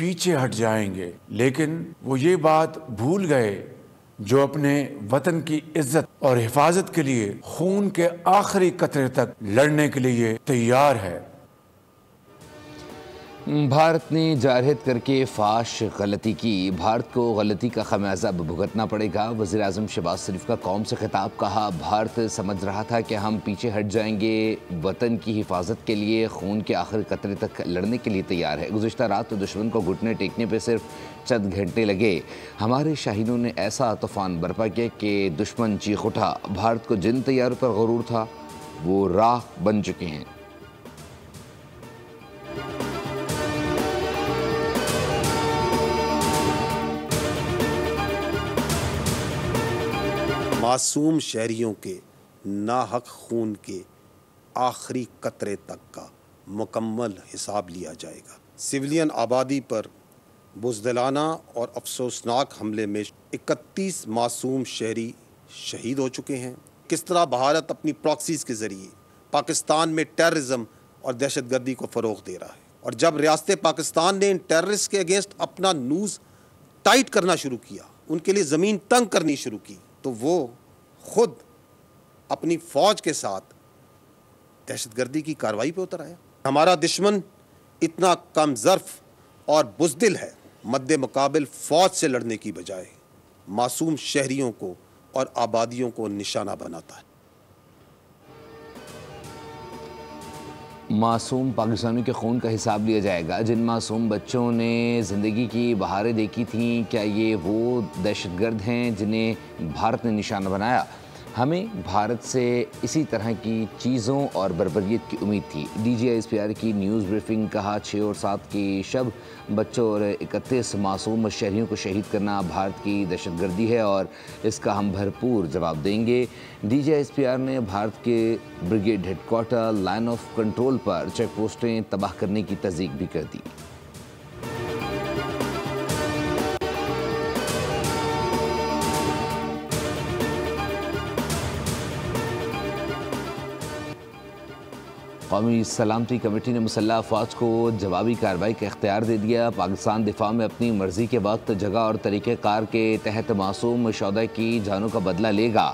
पीछे हट जाएंगे, लेकिन वो ये बात भूल गए जो अपने वतन की इज्जत और हिफाजत के लिए खून के आखिरी कतरे तक लड़ने के लिए तैयार है। भारत ने जारहित करके फाश गलती की, भारत को गलती का खमियाजा अब भुगतना पड़ेगा। वज़ीर आज़म शहबाज शरीफ का कौम से खिताब, कहा भारत समझ रहा था कि हम पीछे हट जाएंगे, वतन की हिफाजत के लिए खून के आखिरी कतरे तक लड़ने के लिए तैयार है। गुज़िश्ता रात दुश्मन को घुटने टेकने पर सिर्फ चंद घंटे लगे, हमारे शाहीनों ने ऐसा तूफान बर्पा किया कि दुश्मन चीख उठा। भारत को जिन तैयारों पर गुरूर था वो राख बन चुके हैं। मासूम शहरियों के नाहक खून के आखिरी कतरे तक का मुकम्मल हिसाब लिया जाएगा। सिविलियन आबादी पर बुज़दिलाना और अफसोसनाक हमले में 31 मासूम शहरी शहीद हो चुके हैं। किस तरह भारत अपनी प्रॉक्सीज़ के ज़रिए पाकिस्तान में टेररिज्म और दहशतगर्दी को फ़रोग़ दे रहा है, और जब रियासत पाकिस्तान ने इन टेररिस्ट के अगेंस्ट अपना नूज़ टाइट करना शुरू किया, उनके लिए ज़मीन तंग करनी शुरू की, तो वो खुद अपनी फ़ौज के साथ दहशतगर्दी की कार्रवाई पे उतर आया। हमारा दुश्मन इतना कम ज़र्फ़ और बुज़दिल है, मद्दे मुकाबिल फ़ौज से लड़ने की बजाय मासूम शहरियों को और आबादियों को निशाना बनाता है। मासूम पाकिस्तानियों के खून का हिसाब लिया जाएगा। जिन मासूम बच्चों ने ज़िंदगी की बहारें देखी थीं, क्या ये वो दहशतगर्द हैं जिन्हें भारत ने निशाना बनाया? हमें भारत से इसी तरह की चीज़ों और बर्बरियत की उम्मीद थी। DGISPR की न्यूज़ ब्रीफिंग, कहा 6 और 7 की शब बच्चों और 31 मासूम शहरियों को शहीद करना भारत की दहशतगर्दी है और इसका हम भरपूर जवाब देंगे। DGISPR ने भारत के brigade headquarter, line of control पर चेक पोस्टें तबाह करने की तस्दीक भी कर दी। कौमी सलामती कमेटी ने मुसल्लह अफवाज को जवाबी कार्रवाई का इख्तियार दे दिया। पाकिस्तान दिफा में अपनी मर्जी के वक्त, जगह और तरीक़ेकार के तहत मासूम शोधा की जानों का बदला लेगा।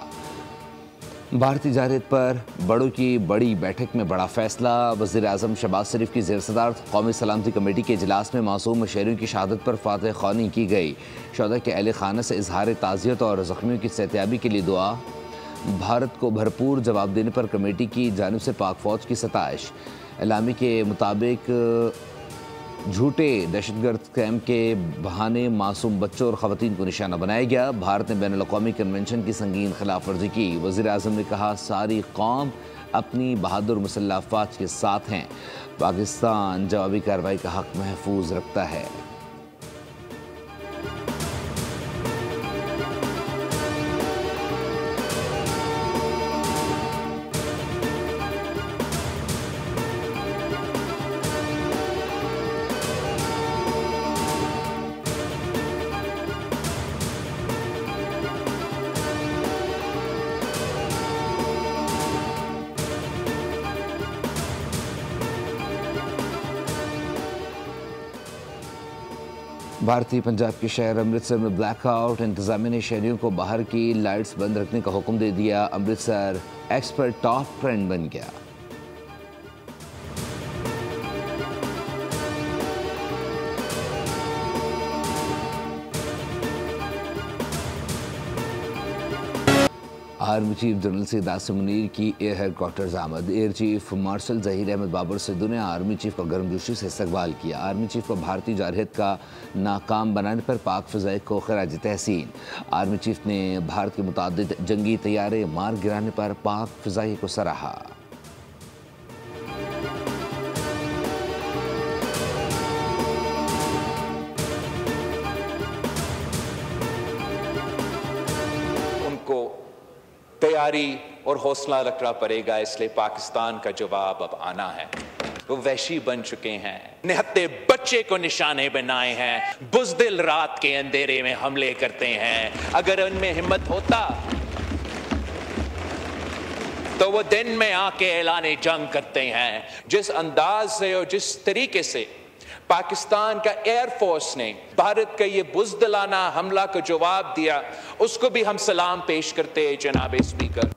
भारतीय जारहित पर बड़ों की बड़ी बैठक में बड़ा फैसला। वज़ीर आज़म शहबाज शरीफ की ज़ेर सदारत कौमी सलामती कमेटी के इजलास में मासूम शहरियों की शहादत पर फातह ख़्वानी की गई। शोधा के अहले खाना से इजहार ताज़ियत और ज़ख्मियों की सेहतयाबी के लिए दुआ। भारत को भरपूर जवाब देने पर कमेटी की जानिब से पाक फ़ौज की सताइश। एलामी के मुताबिक झूठे दहशतगर्द कैंप के बहाने मासूम बच्चों और ख़वातीन को निशाना बनाया गया। भारत ने बैनुल अक़वामी कन्वेंशन की संगीन खिलाफ वर्जी की। वज़ीर आज़म ने कहा, सारी कौम अपनी बहादुर मुसल्लह अफ़वाज के साथ हैं। पाकिस्तान जवाबी कार्रवाई का हक़ महफूज रखता है। भारतीय पंजाब के शहर अमृतसर में ब्लैकआउट, इंतजामिया ने शहरियों को बाहर की लाइट्स बंद रखने का हुक्म दे दिया। अमृतसर एक्सपर्ट टॉप ट्रेंड बन गया। Army chief general Syed Asim Munir की एयर हेडक्वार्टर्स आमद। Air chief marshal Zaheer Ahmed Babar Sidhu ने आर्मी चीफ का गर्मजोशी से इस्तकबाल किया। आर्मी चीफ को भारतीय जारहियत का नाकाम बनाने पर पाक फ़िज़ाई को खराज तहसीन। आर्मी चीफ ने भारत के मुतादिद जंगी तैयारे मार गिराने पर पाक फ़िज़ाई को सराहा। तैयारी और हौसला रखना पड़ेगा, इसलिए पाकिस्तान का जवाब अब आना है। वो वहशी बन चुके हैं, निहत्ते बच्चे को निशाने बनाए हैं, बुज़दिल रात के अंधेरे में हमले करते हैं। अगर उनमें हिम्मत होता तो वो दिन में आके ऐलाने जंग करते हैं। जिस अंदाज से और जिस तरीके से पाकिस्तान का एयरफोर्स ने भारत का ये बुज़दिलाना हमला का जवाब दिया, उसको भी हम सलाम पेश करते हैं जनाब स्पीकर।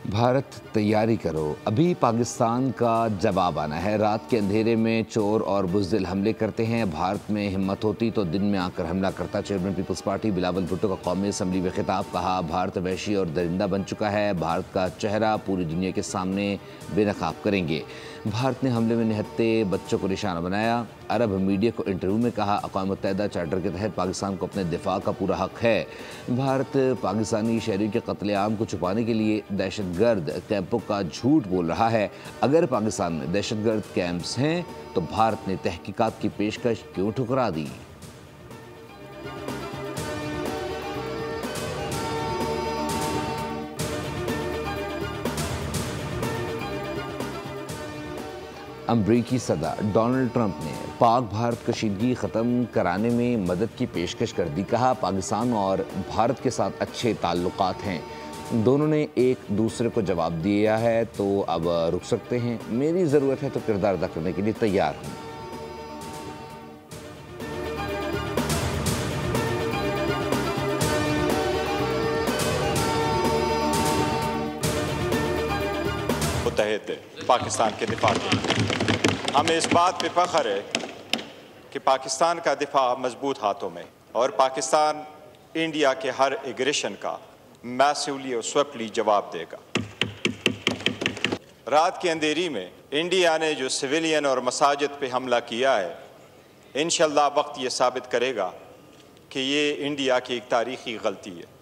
भारत तैयारी करो, अभी पाकिस्तान का जवाब आना है। रात के अंधेरे में चोर और बुज़दिल हमले करते हैं, भारत में हिम्मत होती तो दिन में आकर हमला करता। Chairman Peoples Party Bilawal Bhutto का कौमी असम्बली में खिताब, कहा भारत वहशी और दरिंदा बन चुका है, भारत का चेहरा पूरी दुनिया के सामने बेनकाब करेंगे। भारत ने हमले में निहत्ते बच्चों को निशाना बनाया। अरब मीडिया को इंटरव्यू में कहा अक़वाम मुत्तहिदा चार्टर के तहत पाकिस्तान को अपने दिफा का पूरा हक है। भारत पाकिस्तानी शहरियों के कत्लेआम को छुपाने के लिए दहशतगर्द कैंपों का झूठ बोल रहा है। अगर पाकिस्तान में दहशतगर्द कैंप्स हैं तो भारत ने तहकीकात की पेशकश क्यों ठुकरा दी? अमरीकी सदर डोनाल्ड ट्रंप ने पाक भारत कशीदगी ख़त्म कराने में मदद की पेशकश कर दी। कहा पाकिस्तान और भारत के साथ अच्छे ताल्लुकात हैं, दोनों ने एक दूसरे को जवाब दिया है तो अब रुक सकते हैं। मेरी ज़रूरत है तो किरदार अदा करने के लिए तैयार हूँ। मुत्तहिद पाकिस्तान के दिफा के हमें इस बात पे फख्र है कि पाकिस्तान का दिफा मजबूत हाथों में और पाकिस्तान इंडिया के हर एग्रेशन का मैसिवली और स्विफ्टली जवाब देगा। रात की अंधेरी में इंडिया ने जो सिविलियन और मसाजिद पे हमला किया है, इंशाअल्लाह वक्त ये साबित करेगा कि ये इंडिया की एक तारीखी गलती है।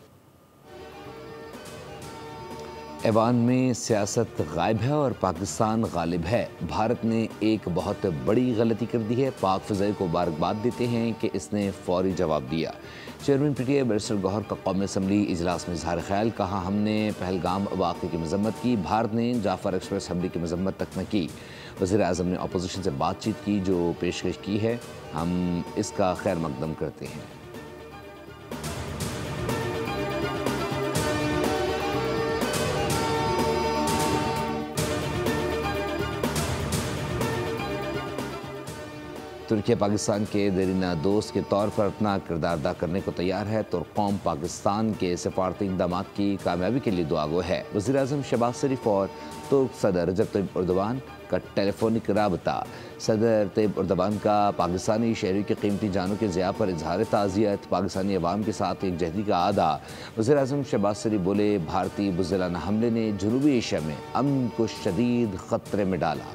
ऐवान में सियासत गायब है और पाकिस्तान गालिब है। भारत ने एक बहुत बड़ी गलती कर दी है, पाक फ़िज़ाई को मुबारकबाद देते हैं कि इसने फौरी जवाब दिया। चेयरमैन पीटीआई बैरिस्टर गौहर का कौमी असम्बली इजलास में इज़हार ख्याल, कहा हमने पहलगाम वाक़े की मजम्मत की, भारत ने जाफ़र एक्सप्रेस हमले की मजम्मत तक न की। वज़ीर आज़म ने अपोजिशन से बातचीत की, जो पेशकश की है हम इसका खैर मकदम करते हैं। तुर्की पाकिस्तान के देरीना दोस्त के तौर पर अपना किरदार अदा करने को तैयार है तो कौम पाकिस्तान के सफारती इक़दाम की कामयाबी के लिए दुआगो है। वज़ीर आज़म शहबाज शरीफ और तुर्क सदर रजब तय्यब एर्दोग़ान का टेलीफोनिक राबता। सदर तय्यब एर्दोग़ान का पाकिस्तानी शहरियों की कीमती जानों के ज़िया पर इजहार ताज़ियत, पाकिस्तानी अवाम के साथ एक जहदी का आदा। वज़ीर आज़म शहबाज शरीफ बोले भारतीय बुज़दिलाना हमले ने जनूबी एशिया में अमन को शदीद ख़तरे में डाला।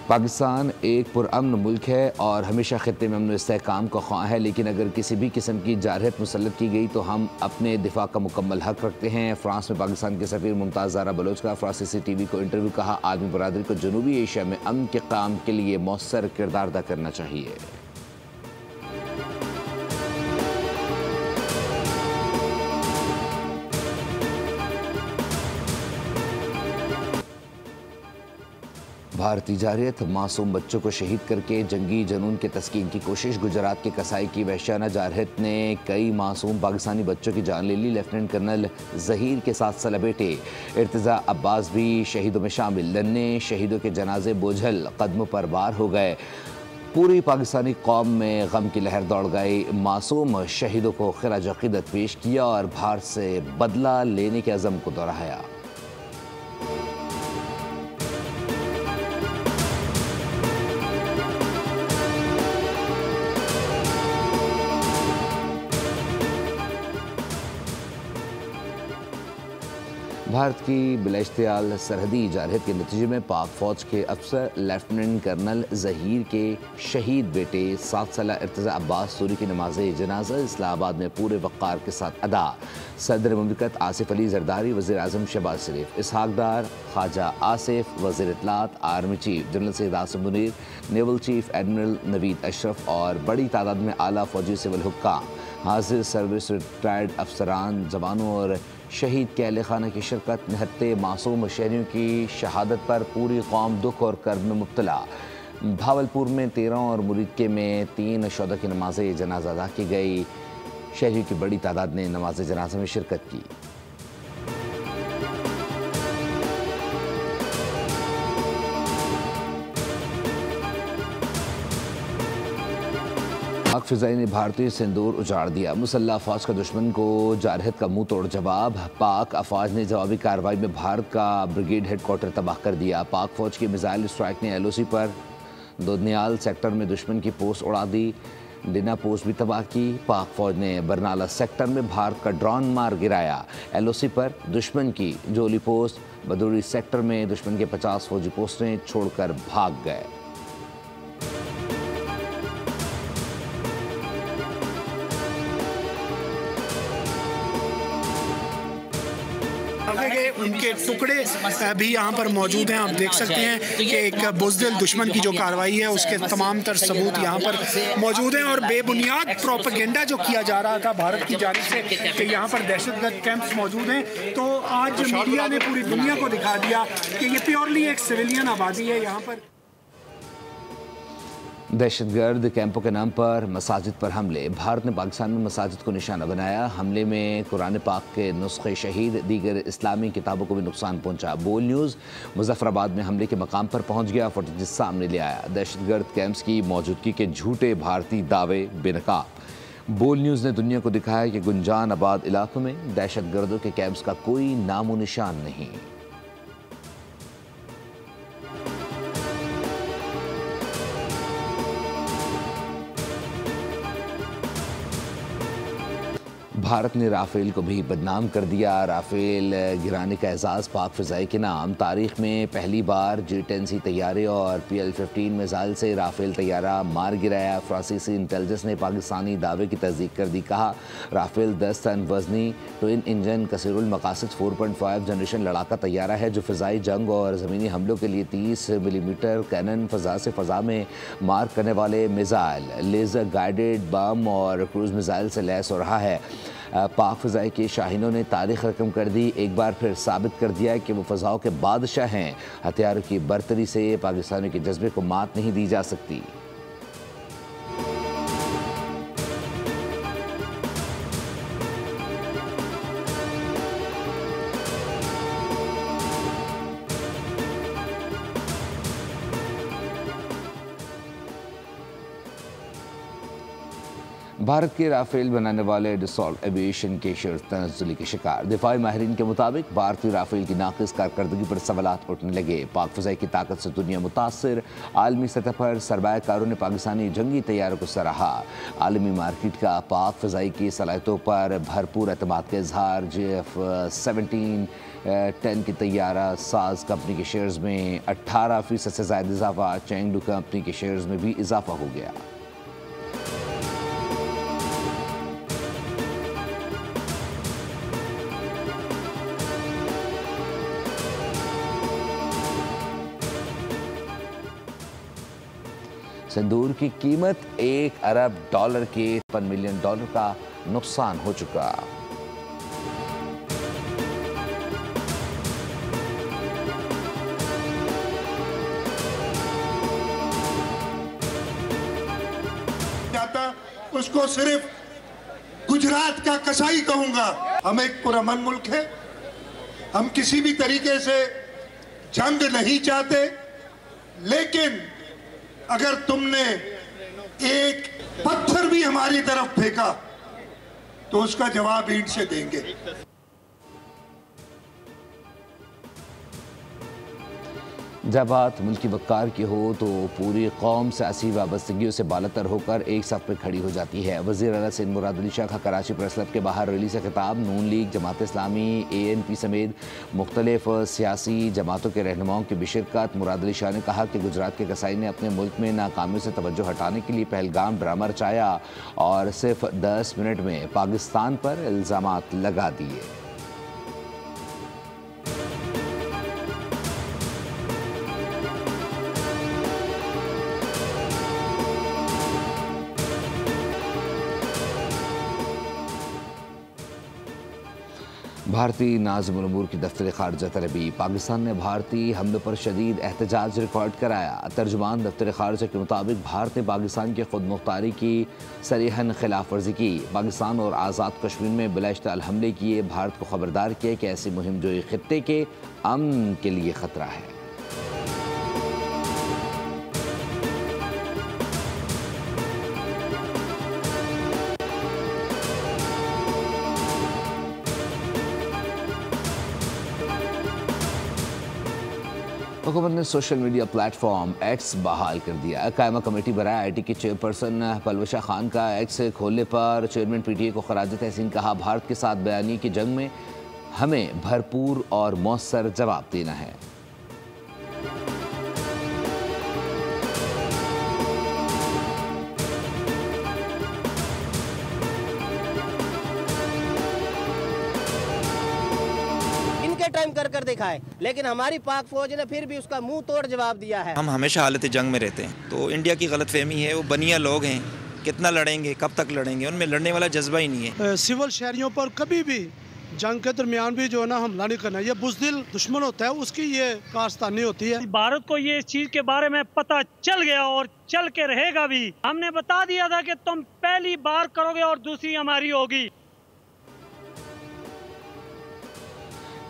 पाकिस्तान एक पुरअमन मुल्क है और हमेशा खित्ते में अमन इस्तेहकाम का ख्वाह है, लेकिन अगर किसी भी किस्म की जारहत मुसल्लत की गई तो हम अपने दिफा का मुकम्मल हक रखते हैं। फ्रांस में पाकिस्तान के सफ़ीर मुमताज़ ज़ारा बलोच का फ्रांसीसी टीवी को इंटरव्यू, कहा आदमी बरादरी को जनूबी एशिया में अमन के क़याम के लिए मौसर किरदार अदा करना चाहिए। भारतीय जारहत मासूम बच्चों को शहीद करके जंगी जुनून के तस्कीन की कोशिश। गुजरात के कसाई की वहशाना जारहत ने कई मासूम पाकिस्तानी बच्चों की जान ले ली। लेफ्टिनेंट कर्नल ज़हीर के 7 साल बेटे इर्तिज़ा अब्बास भी शहीदों में शामिल। नन्हे शहीदों के जनाजे बोझल कदमों पर बार हो गए। पूरी पाकिस्तानी कौम में गम की लहर दौड़ गई। मासूम शहीदों को खिराज अक़ीदत पेश किया और भारत से बदला लेने के अज़म को दोहराया। भारत की बिलाइश्तियाल सरहदी जारहत के नतीजे में पाक फ़ौज के अफसर लेफ्टिनेंट कर्नल ज़हीर के शहीद बेटे 7 साल इर्तिज़ा अब्बास सूरी की नमाज जनाजा इस्लामाबाद में पूरे वक़ार के साथ अदा। सदर मुमलिकत आसिफ अली ज़रदारी, वज़ीर आज़म शहबाज शरीफ, इसहाक डार, ख्वाजा आसिफ, वज़ीर इत्तलात, army chief general Syed Asim Munir, naval chief admiral Naveed Ashraf और बड़ी तादाद में आला फ़ौजी सिविल हुक्काम, हाजिर सर्विस रिटायर्ड अफसरान, जवानों और शहीद के अहले खाना की शिरकत, 69 मासूम शहरियों की शहादत पर पूरी कौम दुख और कर्ब में मुब्तला। भावलपुर में 13 और मुरीदके में 3 शुहदा की नमाज जनाजा अदा की गई। शहरियों की बड़ी तादाद ने नमाज जनाजा में शिरकत की। पाक फ़िज़ाई ने भारतीय सिंदूर उजाड़ दिया। मुसल्लह अफवाज का दुश्मन को जारहत का मुंह तोड़ जवाब। पाक अफवाज ने जवाबी कार्रवाई में भारत का ब्रिगेड हेडक्वार्टर तबाह कर दिया। पाक फौज की मिसाइल स्ट्राइक ने LOC पर दोदनियाल सेक्टर में दुश्मन की पोस्ट उड़ा दी। डिना पोस्ट भी तबाह की। पाक फौज ने बरनाला सेक्टर में भारत का ड्रोन मार गिराया। LOC पर दुश्मन की जोली पोस्ट। बदूरी सेक्टर में दुश्मन के 50 फौजी पोस्टें छोड़कर भाग गए। उनके टुकड़े भी यहाँ पर मौजूद हैं। आप देख सकते हैं कि एक बुज़दिल दुश्मन की जो कार्रवाई है उसके तमाम तर सबूत यहाँ पर मौजूद हैं। और बेबुनियाद प्रोपेगेंडा जो किया जा रहा था भारत की जानिब से कि यहाँ पर दहशतगर्द कैंप्स मौजूद हैं, तो आज मीडिया ने पूरी दुनिया को दिखा दिया कि ये प्योरली एक सिविलियन आबादी है। यहाँ पर दहशतगर्द कैंपों के नाम पर मसाजिद पर हमले। भारत ने पाकिस्तान में मसाजिद को निशाना बनाया। हमले में कुरान पाक के नुस्खे शहीद, दीगर इस्लामी किताबों को भी नुकसान पहुंचा। बोल न्यूज़ मुजफ्फराबाद में हमले के मकाम पर पहुंच गया, फुटेज सामने ले आया। दहशतगर्द कैंप्स की मौजूदगी के झूठे भारतीय दावे बेनकाब। बोल न्यूज़ ने दुनिया को दिखाया कि गुंजान आबाद इलाकों में दहशतगर्दों के कैंप्स का कोई नामो निशान नहीं। भारत ने राफेल को भी बदनाम कर दिया। राफेल गिराने का एजाज़ पाक फ़िज़ाई के नाम। तारीख में पहली बार J-10C तैयारे और PL-15 मिसाइल से राफेल तैयारा मार गिराया। फ्रांसीसी इंटेलिजेंस ने पाकिस्तानी दावे की तस्दीक कर दी। कहा, राफेल 10 टन वजनी ट्विन इंजन कसीरुल मकासद 4.5 जनरेशन लड़ाका तैयारा है जो फ़िज़ाई जंग और ज़मीनी हमलों के लिए 30 मिलीमीटर कैनन, फ़ज़ा से फ़ज़ा में मार करने वाले मिसाइल, लेज़र गाइडेड बम और क्रूज़ मिसाइल से लैस हो रहा है। पाक फ़िज़ाई के शाहीनों ने तारीख़ रकम कर दी। एक बार फिर साबित कर दिया कि वो फ़ज़ाओं के बादशाह हैं। हथियारों की बर्तरी से पाकिस्तानियों के जज्बे को मात नहीं दी जा सकती। भारत के राफेल बनाने वाले डिसॉल्ट एविएशन के तनज़्ज़ुली के शिकार। दिफाई माहिरीन के मुताबिक भारतीय राफेल की नाक़िस कारकर्दगी पर सवालात उठने लगे। पाक फ़िज़ाई की ताकत से दुनिया मुतासिर। आलमी सतह पर सरमायाकारों ने पाकिस्तानी जंगी तैयारों को सराहा। आलमी मार्केट का पाक फ़िज़ाई की सलाहियतों पर भरपूर एतमाद का इजहार। JF-17-10 की तैयारा साज कंपनी के शेयर्स में 18% से ज़ायद इजाफा। चेंगडू कंपनी के शेयर्स में भी इजाफा हो गया। सिंदूर की कीमत $1 अरब के $1 मिलियन का नुकसान हो चुका। उसको सिर्फ गुजरात का कसाई कहूंगा। हम एक पुरअमन मुल्क है, हम किसी भी तरीके से जंग नहीं चाहते, लेकिन अगर तुमने एक पत्थर भी हमारी तरफ फेंका तो उसका जवाब ईंट से देंगे। जब बात मुल्की वक़ार की हो तो पूरी कौम सियासी वाबस्तगियों से बालातर होकर एक सफ़ में खड़ी हो जाती है। वज़ीर आला सिंध मुराद अली शाह का कराची प्रेस क्लब के बाहर रैली से खिताब। नून लीग, जमात इस्लामी, ANP समेत मुख्तलिफ सियासी जमातों के रहनुमाओं की भी शिरकत। मुराद अली शाह ने कहा कि गुजरात के कसाई ने अपने मुल्क में नाकामियों से तवज्जो हटाने के लिए पहलगाम ड्रामा रचाया और सिर्फ 10 मिनट में पाकिस्तान पर इल्ज़ामात लगा दिए। भारतीय नाज़िम उल उमूर की दफ्तर खारजा तेल अवीव, पाकिस्तान ने भारतीय हमले पर शदीद एहतजाज रिकॉर्ड कराया। तर्जुमान दफ्तर खारजा के मुताबिक भारत ने पाकिस्तान की खुद मुख्तारी की सरीहन खिलाफ वर्जी की, पाकिस्तान और आज़ाद कश्मीर में बिलाइश्तिहाल हमले किए, भारत को खबरदार किया कि ऐसी मुहिम जो खित्ते के अमन के लिए ख़तरा है। हुकूमत ने सोशल मीडिया प्लेटफॉर्म एक्स बहाल कर दिया। कायमा कमेटी बराए IT की चेयरपर्सन पलवशा खान का एक्स खोलने पर चेयरमैन PTA को खराज तहसीन कहा, भारत के साथ बयानी की जंग में हमें भरपूर और मौसर जवाब देना है। टाइम कर देखा है, लेकिन हमारी पाक फौज ने फिर भी उसका मुंह तोड़ जवाब दिया है। हम हमेशा हालत जंग में रहते हैं, तो इंडिया की गलतफहमी है, वो बनिया लोग हैं, कितना लड़ेंगे, कब तक लड़ेंगे, उनमें लड़ने वाला जज्बा ही नहीं है। सिविल शहरियों पर कभी भी जंग के दरमियान भी जो है ना हमला नहीं करना, ये बुज़दिल दुश्मन होता है, उसकी ये कारस्तानी होती है। भारत को ये इस चीज के बारे में पता चल गया और चल के रहेगा भी। हमने बता दिया था कि तुम पहली बार करोगे और दूसरी हमारी होगी।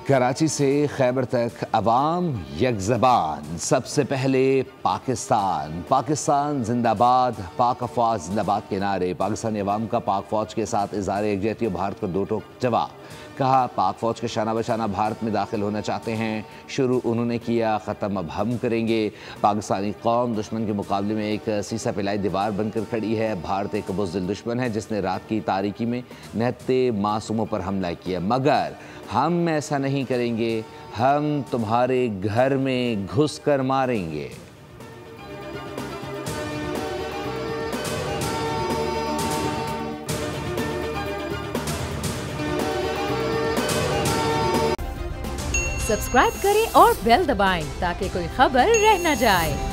कराची से खैबर तक अवाम यकज़बान, सबसे पहले पाकिस्तान, पाकिस्तान जिंदाबाद, पाक अफवाज जिंदाबाद के नारे। पाकिस्तानी अवाम का पाक फौज के साथ इज़हार यकजहती और भारत को दो टोक जवाब। कहा, पाक फौज के शाना बशाना भारत में दाखिल होना चाहते हैं, शुरू उन्होंने किया, ख़त्म अब हम करेंगे। पाकिस्तानी कौम दुश्मन के मुकाबले में एक सीसा पिलाई दीवार बनकर खड़ी है। भारत एक बुज़दिल दुश्मन है जिसने रात की तारीकी में निहत्ते मासूमों पर हमला किया, मगर हम ऐसा नहीं करेंगे, हम तुम्हारे घर में घुसकर मारेंगे। सब्सक्राइब करें और बेल दबाएं ताकि कोई खबर रह न जाए।